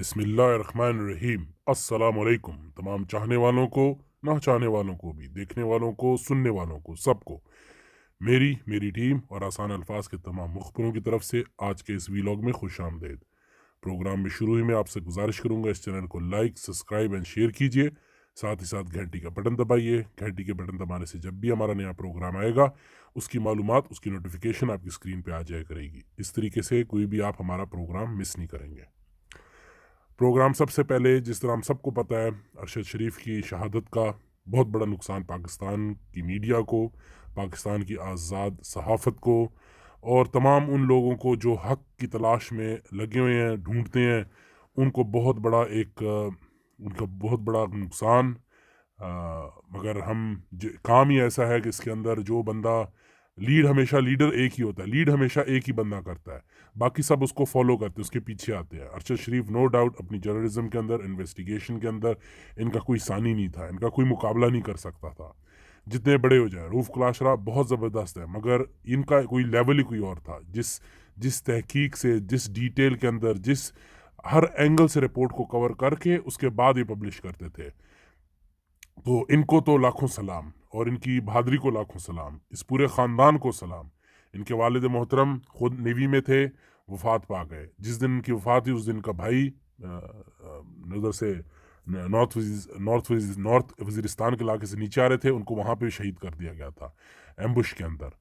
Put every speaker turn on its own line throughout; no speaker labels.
बिस्मिल्लाहिर्रहमानिर्रहीम। अस्सलाम वालेकुम तमाम चाहने वालों को, ना चाहने वालों को भी, देखने वालों को, सुनने वालों को, सबको मेरी मेरी टीम और आसान अल्फाज के तमाम मुखबरों की तरफ से आज के इस वीलॉग में खुश आमदेद। प्रोग्राम में शुरू ही में आपसे गुजारिश करूंगा, इस चैनल को लाइक, सब्सक्राइब एंड शेयर कीजिए। साथ ही साथ घंटी का बटन दबाइए। घंटी के बटन दबाने से जब भी हमारा नया प्रोग्राम आएगा उसकी मालूमात, उसकी नोटिफिकेशन आपकी स्क्रीन पे आ जाया करेगी। इस तरीके से कोई भी आप हमारा प्रोग्राम मिस नहीं करेंगे। प्रोग्राम सबसे पहले, जिस तरह हम सबको पता है, अरशद शरीफ की शहादत का बहुत बड़ा नुकसान पाकिस्तान की मीडिया को, पाकिस्तान की आज़ाद सहाफ़त को और तमाम उन लोगों को जो हक़ की तलाश में लगे हुए हैं, ढूंढते हैं, उनको बहुत बड़ा उनका बहुत बड़ा नुकसान। मगर काम ही ऐसा है कि इसके अंदर जो बंदा हमेशा लीडर एक ही होता है, लीड हमेशा एक ही बंदा करता है, बाकी सब उसको फॉलो करते हैं, उसके पीछे आते हैं। अरशद शरीफ नो डाउट अपनी जर्नलिज्म के अंदर, इन्वेस्टिगेशन के अंदर इनका कोई सानी नहीं था, इनका कोई मुकाबला नहीं कर सकता था, जितने बड़े हो जाए। रूफ क्लाशरा बहुत ज़बरदस्त है, मगर इनका कोई लेवल ही कोई और था। जिस जिस तहकीक से, जिस डिटेल के अंदर, जिस हर एंगल से रिपोर्ट को कवर करके उसके बाद ये पब्लिश करते थे, तो इनको तो लाखों सलाम, और इनकी बहादुरी को लाखों सलाम, इस पूरे ख़ानदान को सलाम। इनके वालिद मोहतरम खुद नेवी में थे, वफात पा गए। जिस दिन इनकी वफात हुई उस दिन का भाई उधर से नॉर्थ वजीरिस्तान के इलाके से नीचे आ रहे थे, उनको वहाँ पे शहीद कर दिया गया था एम्बुश के अंदर।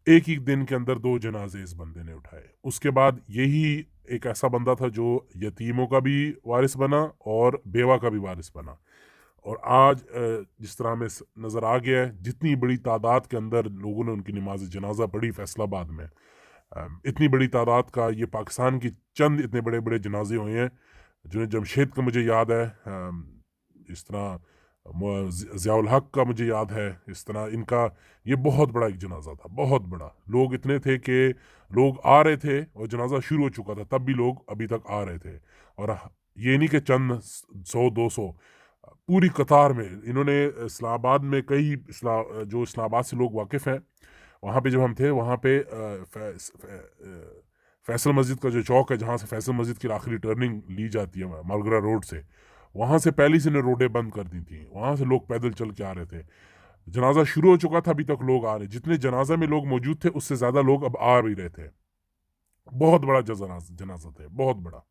एक ही दिन के अंदर 2 जनाजे इस बंदे ने उठाए। उसके बाद यही एक ऐसा बंदा था जो यतीमों का भी वारिस बना और बेवा का भी वारिस बना। और आज जिस तरह हमें नज़र आ गया है, जितनी बड़ी तादाद के अंदर लोगों ने उनकी नमाज जनाजा पढ़ी फैसलाबाद में, इतनी बड़ी तादाद का, ये पाकिस्तान की चंद इतने बड़े बड़े जनाजे हुए हैं। जिन्हें जमशेद का मुझे याद है, इस तरह ज़ियाउल हक का मुझे याद है, इस तरह इनका ये बहुत बड़ा एक जनाजा था, बहुत बड़ा। लोग इतने थे कि लोग आ रहे थे और जनाजा शुरू हो चुका था, तब भी लोग अभी तक आ रहे थे। और ये नहीं कि चंद 100-200, पूरी कतार में इन्होंने इस्लामाबाद में जो इस्लामाबाद से लोग वाकिफ़ हैं, वहाँ पे जब हम थे, वहाँ पे फैसल मस्जिद का जो चौक है, जहाँ से फैसल मस्जिद की आखिरी टर्निंग ली जाती है मालगरा रोड से, वहाँ से पहले से ने रोडें बंद कर दी थी। वहाँ से लोग पैदल चल के आ रहे थे। जनाजा शुरू हो चुका था, अभी तक लोग आ रहे। जितने जनाजा में लोग मौजूद थे उससे ज़्यादा लोग अब आ भी रहे थे। बहुत बड़ा जनाजा था, बहुत बड़ा।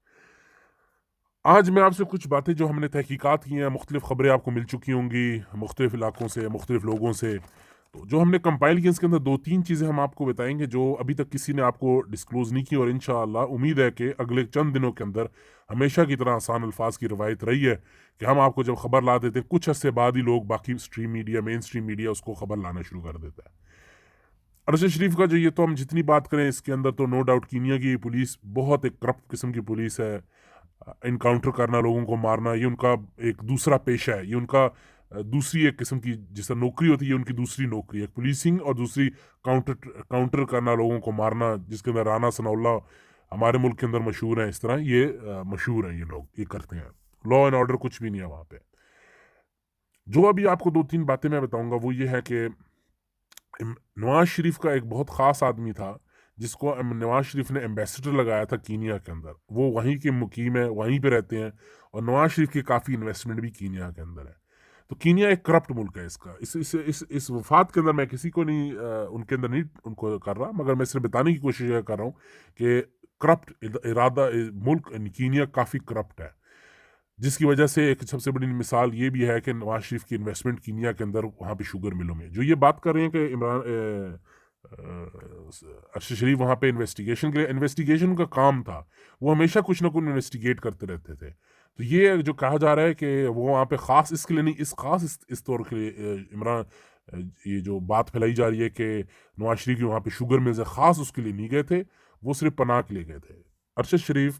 आज मैं आपसे कुछ बातें जो हमने तहकीकात की हैं, मुख्तलिफ खबरें आपको मिल चुकी होंगी मुख्तलिफ इलाकों से, मुख्तलिफ लोगों से। तो जो हमने कंपाइल की, इसके अंदर 2-3 चीज़ें हम आपको बताएंगे जो अभी तक किसी ने आपको डिस्क्लोज़ नहीं की, और इंशाअल्लाह उम्मीद है कि अगले चंद दिनों के अंदर हमेशा की तरह आसान अल्फाज की रवायत रही है कि हम आपको जब खबर ला देते हैं, कुछ अर्से बाद ही लोग बाकी stream media, main stream media उसको खबर लाना शुरू कर देता है। अरशद शरीफ का जो, ये तो हम जितनी बात करें इसके अंदर, तो नो डाउट कीनिया की पुलिस बहुत एक करप्ट किस्म की पुलिस है। इनकाउंटर करना, लोगों को मारना, ये उनका एक दूसरा पेशा है। ये उनका दूसरी एक किस्म की जिस तरह नौकरी होती है, उनकी दूसरी नौकरी है पुलिसिंग, और दूसरी काउंटर काउंटर करना, लोगों को मारना, जिसके अंदर राना सनाउल्लाह हमारे मुल्क के अंदर मशहूर है। इस तरह ये मशहूर है, ये लोग ये करते हैं। लॉ एंड ऑर्डर कुछ भी नहीं है वहाँ पे। जो अभी आपको 2-3 बातें मैं बताऊंगा वो ये है कि नवाज शरीफ का एक बहुत ख़ास आदमी था जिसको नवाज शरीफ ने एम्बेसडर लगाया था कीनिया के अंदर। वो वहीं के मुकीम है, वहीं पे रहते हैं, और नवाज शरीफ की काफ़ी इन्वेस्टमेंट भी कीनिया के अंदर है। तो कीनिया एक करप्ट मुल्क है। इसका इस वफात के अंदर मैं किसी को नहीं उनके अंदर नहीं उनको कर रहा, मगर मैं सिर्फ बताने की कोशिश ये कर रहा हूँ कि करप्ट इरादा मुल्क कीनिया काफ़ी करप्ट है। जिसकी वजह से एक सबसे बड़ी मिसाल ये भी है कि नवाज शरीफ की इन्वेस्टमेंट कीनिया के अंदर, वहाँ पे शुगर मिलों में। जो ये बात कर रहे हैं कि अरशद शरीफ वहाँ पे इन्वेस्टिगेशन के लिए, इन्वेस्टिगेशन का काम था, वो हमेशा कुछ ना कुछ इन्वेस्टिगेट करते रहते थे। तो ये जो कहा जा रहा है कि वो वहाँ पे ख़ास इसके लिए नहीं, इस तौर के लिए ये जो बात फैलाई जा रही है कि नवाज शरीफ की वहाँ पे शुगर मिल्स है, ख़ास उसके लिए नहीं गए थे, वो सिर्फ पनाह के लिए गए थे। अरशद शरीफ,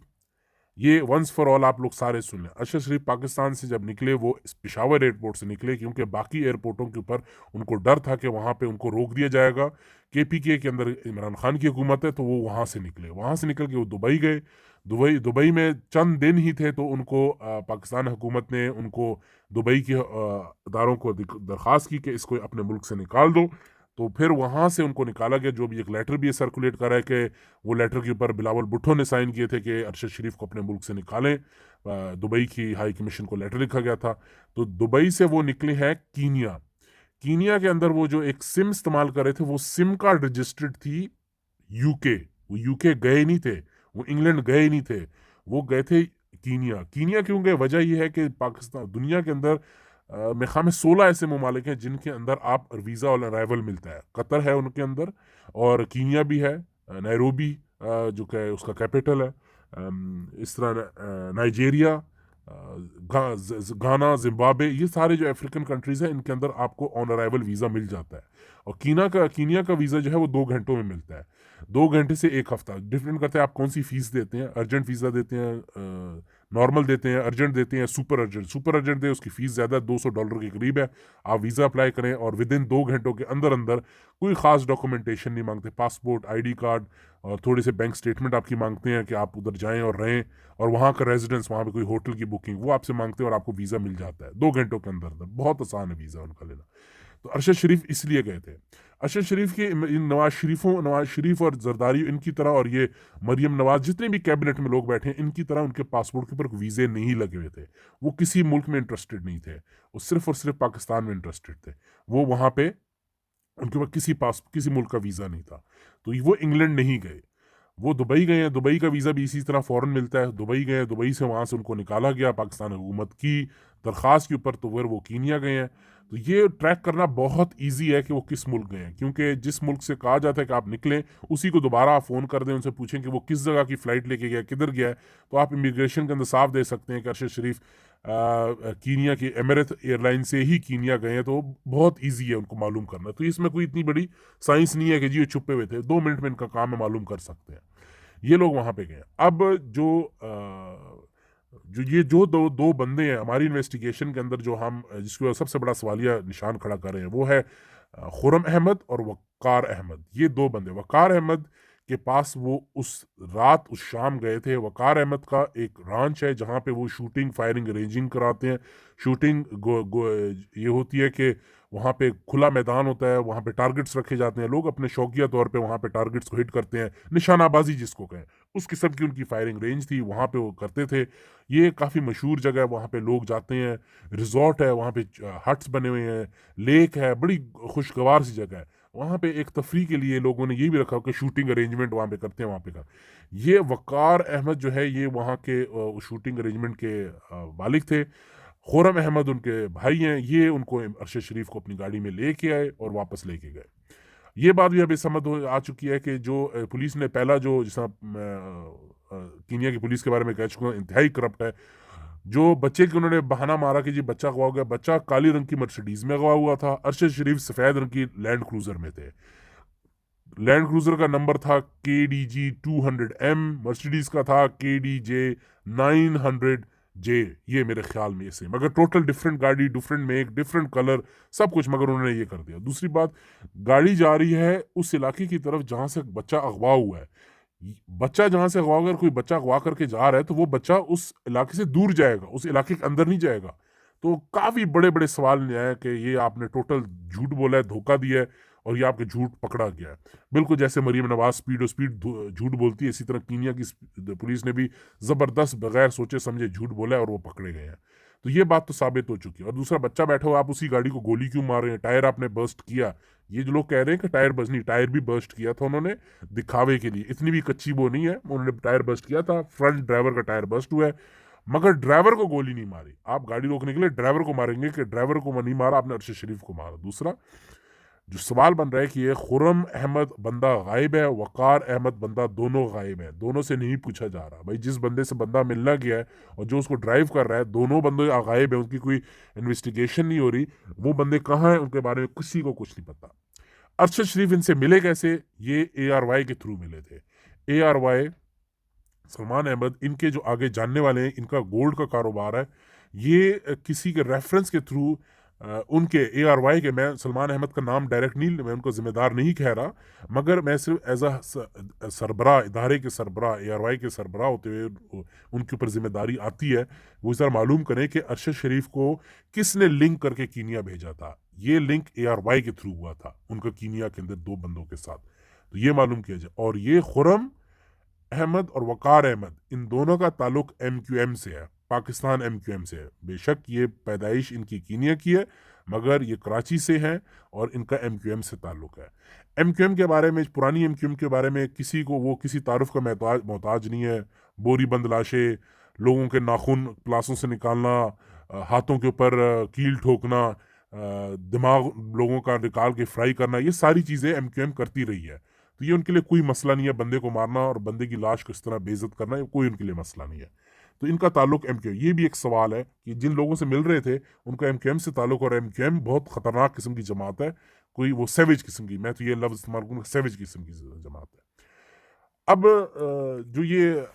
ये वंस फॉर ऑल आप लोग सारे सुन लें, अरशद शरीफ पाकिस्तान से जब निकले, वो पेशावर एयरपोर्ट से निकले, क्योंकि बाकी एयरपोर्टों के ऊपर उनको डर था कि वहाँ पे उनको रोक दिया जाएगा। केपीके के अंदर इमरान खान की हुकूमत है, तो वो वहाँ से निकले। वहाँ से निकल के वो दुबई गए। दुबई में चंद दिन ही थे तो उनको पाकिस्तान हुकूमत ने उनको दुबई के अदारों को दरख्वास्त की कि इसको अपने मुल्क से निकाल दो, तो फिर वहाँ से उनको निकाला गया। जो भी एक लेटर भी सर्कुलेट कर रहा है कि वो लेटर के ऊपर बिलावल भुट्टो ने साइन किए थे कि अरशद शरीफ को अपने मुल्क से निकालें। दुबई की हाई कमीशन को लेटर लिखा गया था। तो दुबई से वो निकले हैं कीनिया। कीनिया के अंदर वो जो एक सिम इस्तेमाल कर रहे थे, वो सिम कार्ड रजिस्टर्ड थी यूके। वो यूके गए नहीं थे, वो इंग्लैंड गए नहीं थे, वो गए थे कीनिया। कीनिया क्यों गए? वजह यह है कि पाकिस्तान दुनिया के अंदर मेरे ख्याल में 16 ऐसे ममालिक हैं जिनके अंदर आप वीज़ा और अराइवल मिलता है। कतर है उनके अंदर, और कीनिया भी है, नैरोबी जो कि उसका कैपिटल है, इस तरह नाइजीरिया, गाना, जिम्बाब्वे, ये सारे जो अफ्रीकन कंट्रीज हैं इनके अंदर आपको ऑन अराइवल वीज़ा मिल जाता है। और कीनिया का वीज़ा जो है वो 2 घंटों में मिलता है। 2 घंटे से 1 हफ्ता डिफरेंट करता है आप कौन सी फीस देते हैं। अर्जेंट वीज़ा देते हैं, नॉर्मल देते हैं, अर्जेंट देते हैं, सुपर अर्जेंट। सुपर अर्जेंट दे उसकी फीस ज़्यादा, $200 के करीब है। आप वीज़ा अप्लाई करें और विद इन 2 घंटों के अंदर अंदर कोई ख़ास डॉक्यूमेंटेशन नहीं मांगते। पासपोर्ट, ID कार्ड और थोड़े से बैंक स्टेटमेंट आपकी मांगते हैं कि आप उधर जाएं और रहें, और वहाँ का रेजिडेंस, वहाँ पे कोई होटल की बुकिंग वो आपसे मांगते हैं और आपको वीज़ा मिल जाता है 2 घंटों के अंदर अंदर। बहुत आसान है वीज़ा उनका लेना। तो अरशद शरीफ इसलिए गए थे। अरशद शरीफ के इन नवाज शरीफ और जरदारी इनकी तरह, और ये मरियम नवाज, जितने भी कैबिनेट में लोग बैठे हैं, इनकी तरह उनके पासपोर्ट के ऊपर वीज़े नहीं लगे हुए थे। वो किसी मुल्क में इंटरेस्टेड नहीं थे, वो सिर्फ और सिर्फ पाकिस्तान में इंटरेस्टेड थे। वो वहाँ पे उनके पास किसी मुल्क का वीज़ा नहीं था। तो वो इंग्लैंड नहीं गए, वो दुबई गए हैं। दुबई का वीज़ा भी इसी तरह फ़ौरन मिलता है। दुबई गए, दुबई से वहाँ से उनको निकाला गया पाकिस्तान हुकूमत की दरख्वास्त के ऊपर, तो फिर वो कीनिया गए हैं। तो ये ट्रैक करना बहुत इजी है कि वो किस मुल्क गए हैं, क्योंकि जिस मुल्क से कहा जाता है कि आप निकलें, उसी को दोबारा आप फ़ोन कर दें, उनसे पूछें कि वो किस जगह की फ़्लाइट लेके गया, किधर गया है, तो आप इमिग्रेशन के अंदर साफ दे सकते हैं कि अरशद शरीफ कीनिया की एमिरेट एयरलाइन से ही कीनिया गए हैं। तो बहुत ईजी है उनको मालूम करना। तो इसमें कोई इतनी बड़ी साइंस नहीं है कि जी ये छुपे हुए थे, 2 मिनट में इनका काम है, मालूम कर सकते हैं। ये लोग वहां पे गए। अब ये जो दो बंदे हैं हमारी इन्वेस्टिगेशन के अंदर, जो हम जिसके सबसे बड़ा सवालिया निशान खड़ा कर रहे हैं, वो है खुर्रम अहमद और वक़ार अहमद। ये 2 बंदे, वक़ार अहमद के पास वो उस रात उस शाम गए थे। वक़ार अहमद का एक रांच है जहाँ पे वो शूटिंग, फायरिंग, रेंजिंग कराते हैं। शूटिंग ये होती है कि वहाँ पे खुला मैदान होता है, वहाँ पे टारगेट्स रखे जाते हैं, लोग अपने शौकिया तौर पे वहाँ पे टारगेट्स को हिट करते हैं, निशानाबाजी जिसको कहें, उस किस्म की उनकी फायरिंग रेंज थी, वहाँ पे वो करते थे। ये काफ़ी मशहूर जगह है, वहाँ पे लोग जाते हैं, रिजॉर्ट है, वहाँ पे हट्स बने हुए हैं, लेक है, बड़ी खुशगवार सी जगह है। वहाँ पे एक तफरी के लिए लोगों ने ये भी रखा कि शूटिंग अरेंजमेंट वहाँ पे करते हैं वहाँ पे का। ये वक़ार अहमद जो है ये वहाँ के शूटिंग अरेंजमेंट के मालिक थे। खुर्रम अहमद उनके भाई हैं। ये उनको अरशद शरीफ को अपनी गाड़ी में लेके आए और वापस लेके गए। ये बात भी अभी समझ आ चुकी है कि जो पुलिस ने पहला जो जिस कीनिया की पुलिस के बारे में कह चुका हूँ, इंतहाई करप्ट है। जो बच्चे के उन्होंने बहाना मारा कि जी बच्चा अगवा हो गया, बच्चा काली रंग की मर्सिडीज में अगवा हुआ था, अरशद शरीफ सफेद रंग की लैंड क्रूजर में थे। लैंड क्रूजर का नंबर था KDG 200M, मर्सिडीज का था KDJ 900J। ये मेरे ख्याल में इसे, मगर टोटल डिफरेंट गाड़ी, डिफरेंट मेक, डिफरेंट कलर, सब कुछ, मगर उन्होंने ये कर दिया। दूसरी बात, गाड़ी जा रही है उस इलाके की तरफ जहां से बच्चा अगवा हुआ है। बच्चा जहां से अगवा, अगर कोई बच्चा अगवा करके जा रहा है तो वो बच्चा उस इलाके से दूर जाएगा, उस इलाके के अंदर नहीं जाएगा। तो काफी बड़े बड़े सवाल आए कि ये आपने टोटल झूठ बोला है, धोखा दिया है, और ये आपके झूठ पकड़ा गया है। बिल्कुल जैसे मरियम नवाज स्पीड झूठ बोलती है, इसी तरह कीनिया की पुलिस ने भी जबरदस्त बगैर सोचे समझे झूठ बोला है और वो पकड़े गए हैं। तो ये बात तो साबित हो चुकी है। और दूसरा, बच्चा बैठा हुआ, आप उसी गाड़ी को गोली क्यों मार रहे हैं? टायर आपने बर्स्ट किया। ये जो लोग कह रहे हैं कि टायर बर्स्ट नहीं, टायर भी बर्स्ट किया था उन्होंने दिखावे के लिए। इतनी भी कच्ची वो नहीं है, उन्होंने टायर बर्स्ट किया था, फ्रंट ड्राइवर का टायर बर्स्ट हुआ है, मगर ड्राइवर को गोली नहीं मारी। आप गाड़ी रोकने के लिए ड्राइवर को मारेंगे कि ड्राइवर को नहीं मारा, आपने अरशद शरीफ को मारा। दूसरा जो सवाल बन रहा है कि ये खुर्रम अहमद बंदा गायब है, वक़ार अहमद बंदा दोनों गायब है, दोनों से नहीं पूछा जा रहा। भाई जिस बंदे से बंदा मिलना गया है और जो उसको ड्राइव कर रहा है, दोनों बंदे गायब है, उनकी कोई इन्वेस्टिगेशन नहीं हो रही। वो बंदे कहाँ हैं उनके बारे में किसी को कुछ नहीं पता। अरशद शरीफ इनसे मिले कैसे? ये ARY के थ्रू मिले थे। ARY, सलमान अहमद, इनके जो आगे जानने वाले हैं, इनका गोल्ड का कारोबार है। ये किसी के रेफरेंस के थ्रू उनके ARY के, मैं सलमान अहमद का नाम डायरेक्ट नहीं, मैं उनको जिम्मेदार नहीं कह रहा, मगर मैं सिर्फ एज अ सरबरा, इदारे के सरबरा, ARY के सरबरा होते हुए उनके ऊपर जिम्मेदारी आती है, वो इस तरह मालूम करें कि अरशद शरीफ को किसने लिंक करके कीनिया भेजा था। ये लिंक ARY के थ्रू हुआ था उनका कीनिया के अंदर 2 बंदों के साथ, तो ये मालूम किया जाए। और ये खुर्रम अहमद और वकार अहमद, इन दोनों का ताल्लुक MQM से है, पाकिस्तान MQM से है। बेशक ये पैदाइश इनकी कीनिया की है, मगर ये कराची से हैं और इनका MQM से ताल्लुक है। MQM के बारे में, पुरानी MQM के बारे में किसी को, वो किसी तारुफ का मोहताज नहीं है। बोरी बंद लाशें, लोगों के नाखून क्लासों से निकालना, हाथों के ऊपर कील ठोकना, दिमाग लोगों का निकाल के फ्राई करना, ये सारी चीज़ें MQM करती रही है। तो ये उनके लिए कोई मसला नहीं है, बंदे को मारना और बंदे की लाश को इस तरह बेइज्जत करना, ये कोई उनके लिए मसला नहीं है। तो इनका ताल्लुक MQM, ये भी एक सवाल है कि जिन लोगों से मिल रहे थे उनका MQM से ताल्लुक, और MQM बहुत खतरनाक किस्म की जमात है, कोई वो सेविज किस्म की, मैं तो ये लफ्ज इस्तेमाल करूँगा, सेविज किस्म की जमात है। अब जो ये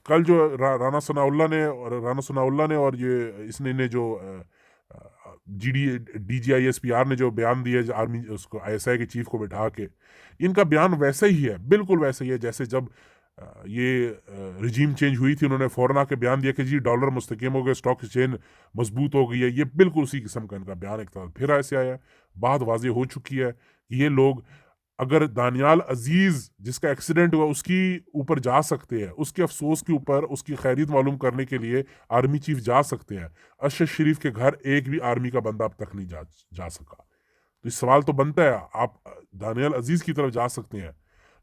कल जो राना सनाउल्लाह ने और ये इसने ने जो DGISPR ने जो बयान दिया, जो आर्मी उसको ISI के चीफ को बिठा के, इनका बयान वैसा ही है, बिल्कुल वैसा ही है जैसे जब ये रिजीम चेंज हुई थी, उन्होंने फौरन आके बयान दिया कि जी डॉलर मुस्तकीम हो गया, स्टॉक एक्सचेंज मजबूत हो गई है। ये बिल्कुल उसी किस्म का इनका बयान एक तरह फिर ऐसे आया। बात वाज़ेह हो चुकी है कि ये लोग अगर दानियाल अजीज जिसका एक्सीडेंट हुआ उसकी ऊपर जा सकते हैं, उसके अफसोस के ऊपर उसकी खैरियत मालूम करने के लिए आर्मी चीफ जा सकते हैं, अरशद शरीफ के घर एक भी आर्मी का बंदा अब तक नहीं जा सका। तो इस सवाल तो बनता है, आप दानियाल अजीज की तरफ जा सकते हैं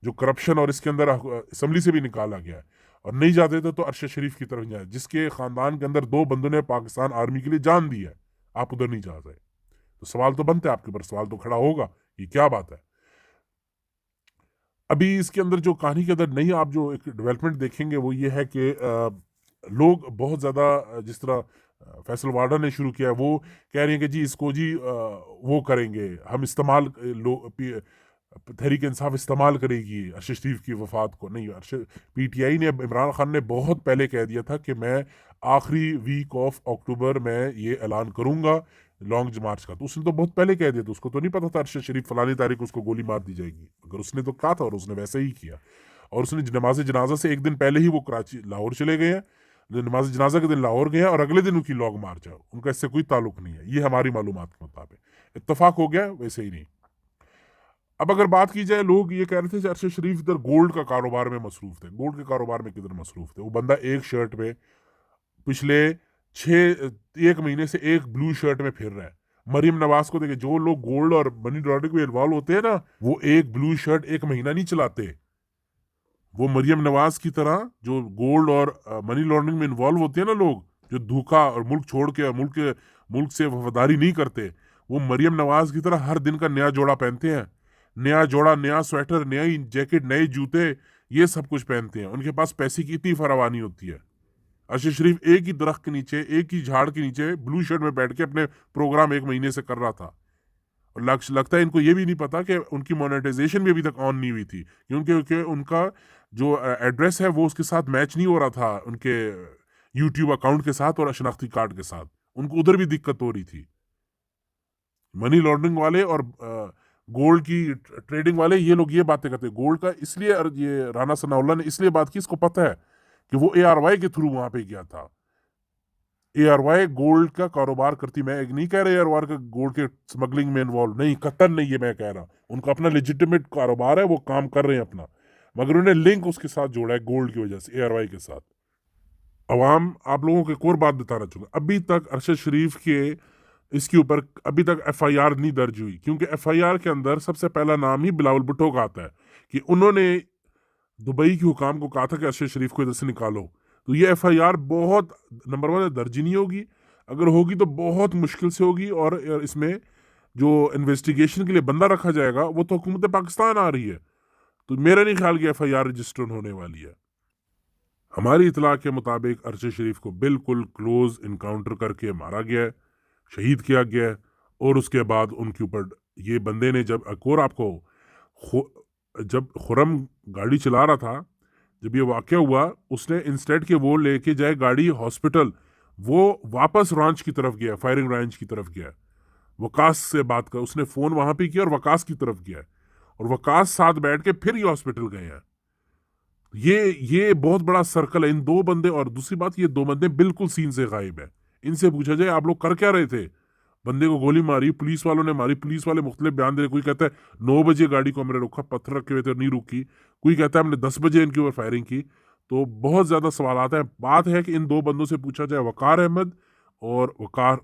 जो करप्शन और इसके अंदर असम्बली से भी निकाला गया है, और नहीं जाते तो अरशद शरीफ की तरफ जाए जिसके खानदान के अंदर 2 बंदों ने पाकिस्तान आर्मी के लिए जान दी है, आप उधर नहीं जा रहे। तो सवाल तो बनता है, आपके ऊपर सवाल तो खड़ा होगा, ये क्या बात है। अभी इसके अंदर जो कहानी के अंदर नहीं, आप जो एक डेवलपमेंट देखेंगे वो ये है कि लोग बहुत ज़्यादा जिस तरह फैसल वार्डा ने शुरू किया है, वो कह रहे हैं कि जी इसको जी वो करेंगे हम इस्तेमाल, तहरीक इंसाफ इस्तेमाल करेगी अरशद शरीफ की वफात को। नहीं, PTI ने, इमरान खान ने बहुत पहले कह दिया था कि मैं आखिरी वीक ऑफ अक्टूबर में ये ऐलान करूंगा लॉन्ग मार्च का। तो उसने तो बहुत पहले कह दिया, तो उसको तो नहीं पता था अरशद शरीफ फलानी तारीख उसको गोली मार दी जाएगी, अगर उसने तो कहा था और उसने वैसे ही किया। और उसने नमाज जनाजा से एक दिन पहले ही वो कराची लाहौर चले गए हैं, नमाज जनाजा के दिन लाहौर गए हैं और अगले दिन उनकी लॉन्ग मार्च है, उनका इससे कोई ताल्लुक नहीं है। ये हमारी मालूमात के मुताबिक इत्तफाक हो गया, वैसे ही नहीं। अब अगर बात की जाए, लोग ये कह रहे थे अरशद शरीफ इधर गोल्ड का कारोबार में मसरूफ थे। गोल्ड के कारोबार में किधर मसरूफ थे? वो बंदा एक शर्ट में पिछले 1 महीने से एक ब्लू शर्ट में फिर रहा है। मरीम नवाज को देखे, जो लोग गोल्ड और मनी लॉन्ड्रिंग में इन्वॉल्व होते हैं ना, वो एक ब्लू शर्ट 1 महीना नहीं चलाते। वो मरियम नवाज की तरह जो गोल्ड और मनी लॉन्ड्रिंग में इन्वॉल्व होते हैं ना लोग, जो धोखा और मुल्क छोड़ के मुल्क से वफादारी नहीं करते, वो मरियम नवाज की तरह हर दिन का नया जोड़ा पहनते हैं, नया जोड़ा, नया स्वेटर, नई जैकेट, नए जूते, ये सब कुछ पहनते हैं। उनके पास पैसे की इतनी फरावानी होती है। अरशद शरीफ एक ही दरख्त के नीचे, एक ही झाड़ के नीचे ब्लू शर्ट में बैठ के अपने प्रोग्राम 1 महीने से कर रहा था। और लगता है इनको ये भी नहीं पता कि उनकी मोनेटाइजेशन भी अभी तक ऑन नहीं हुई थी, क्योंकि उनका जो एड्रेस है वो उसके साथ मैच नहीं हो रहा था, उनके यूट्यूब अकाउंट के साथ और शनाख्ती कार्ड के साथ। उनको उधर भी दिक्कत हो रही थी। मनी लॉन्ड्रिंग वाले और गोल्ड की ट्रेडिंग वाले, ये लोग ये बातें करते हैं। गोल्ड का इसलिए ये राना सनाउल्लाह ने इसलिए बात की, इसको पता है कि वो ARY के थ्रू वहां पे गया था। ARY गोल्ड का कारोबार करती, मैं एक नहीं कह रहा ARY का गोल्ड के स्मगलिंग में इन्वॉल्व, नहीं, कतन नहीं है मैं कह रहा। उनका अपना लेजिटिमेट कारोबार है, वो काम कर रहे हैं अपना, मगर उन्हें लिंक उसके साथ जोड़ा है गोल्ड की वजह से, ARY के साथ। अवाम, आप लोगों को एक और बात बताना चाहूँगा, अभी तक अरशद शरीफ के इसके ऊपर अभी तक FIR नहीं दर्ज हुई, क्योंकि FIR के अंदर सबसे पहला नाम ही बिलावल भुट्टो का आता है कि उन्होंने दुबई के हुकाम को कहा था कि अरशद शरीफ को इधर से निकालो। तो ये FIR बहुत, नंबर 1 दर्ज नहीं होगी, अगर होगी तो बहुत मुश्किल से होगी, और इसमें जो इन्वेस्टिगेशन के लिए बंदा रखा जाएगा वो तो हुकूमत पाकिस्तान आ रही है, तो मेरा नहीं ख्याल कि FIR रजिस्टर होने वाली है। हमारी इतला के मुताबिक अरशद शरीफ को बिल्कुल क्लोज इनकाउंटर करके मारा गया है, शहीद किया गया है, और उसके बाद उनके ऊपर ये बंदे ने, जब एक और आपको जब खुर्रम गाड़ी चला रहा था, जब ये वाक़या हुआ, उसने इंस्टेड के वो लेके जाए गाड़ी हॉस्पिटल, वो वापस रॉन्च की तरफ गया, फायरिंग रेंज की तरफ गया, वकास से बात कर, उसने फ़ोन वहां पे किया और वकास की तरफ गया, और वकास साथ बैठ के फिर ये हॉस्पिटल गए हैं। ये बहुत बड़ा सर्कल है इन दो बंदे। और दूसरी बात, ये दो बंदे बिल्कुल सीन से गायब है। इनसे पूछा जाए आप लोग कर क्या रहे थे? बंदे को गोली मारी, पुलिस वालों ने मारी, पुलिस वाले मुख्तलिफ बयान दे रहे। कोई कहता है 9 बजे गाड़ी को हमने रोका, पत्थर रखे हुए थे और नहीं रुकी। कोई कहता है हमने 10 बजे इनके ऊपर फायरिंग की। तो बहुत ज्यादा सवाल हैं। बात है कि इन दो बंदों से पूछा जाए, वकार अहमद और वकार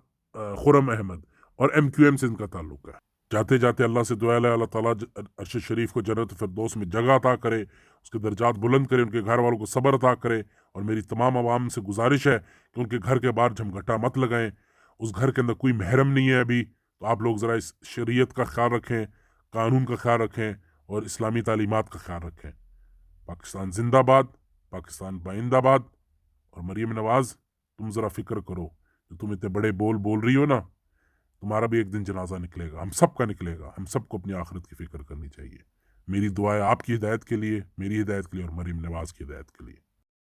खुरम अहमद, और MQM से इनका ताल्लुक है। जाते जाते अल्लाह से दुआ है, अल्लाह ताला अर्श शरीफ को जन्नत फिरदौस में जगह अता करे, उसके दर्जात बुलंद करे, उनके घर वालों को सब्र अता करे। और मेरी तमाम आवाम से गुजारिश है कि उनके घर के बाहर झमघटा मत लगाएं। उस घर के अंदर कोई महरम नहीं है अभी, तो आप लोग ज़रा इस शरीयत का ख्याल रखें, कानून का ख्याल रखें और इस्लामी तालीमात का ख्याल रखें। पाकिस्तान जिंदाबाद, पाकिस्तान बाइंदाबाद। और मरीम नवाज़, तुम ज़रा फिक्र करो, जो तुम इतने बड़े बोल बोल रही हो ना, तुम्हारा भी एक दिन जनाजा निकलेगा, हम सब का निकलेगा। हम सबको अपनी आखिरत की फिक्र करनी चाहिए। मेरी दुआ है आपकी हिदायत के लिए, मेरी हिदायत के लिए और मरीम नवाज़ की हिदायत के लिए।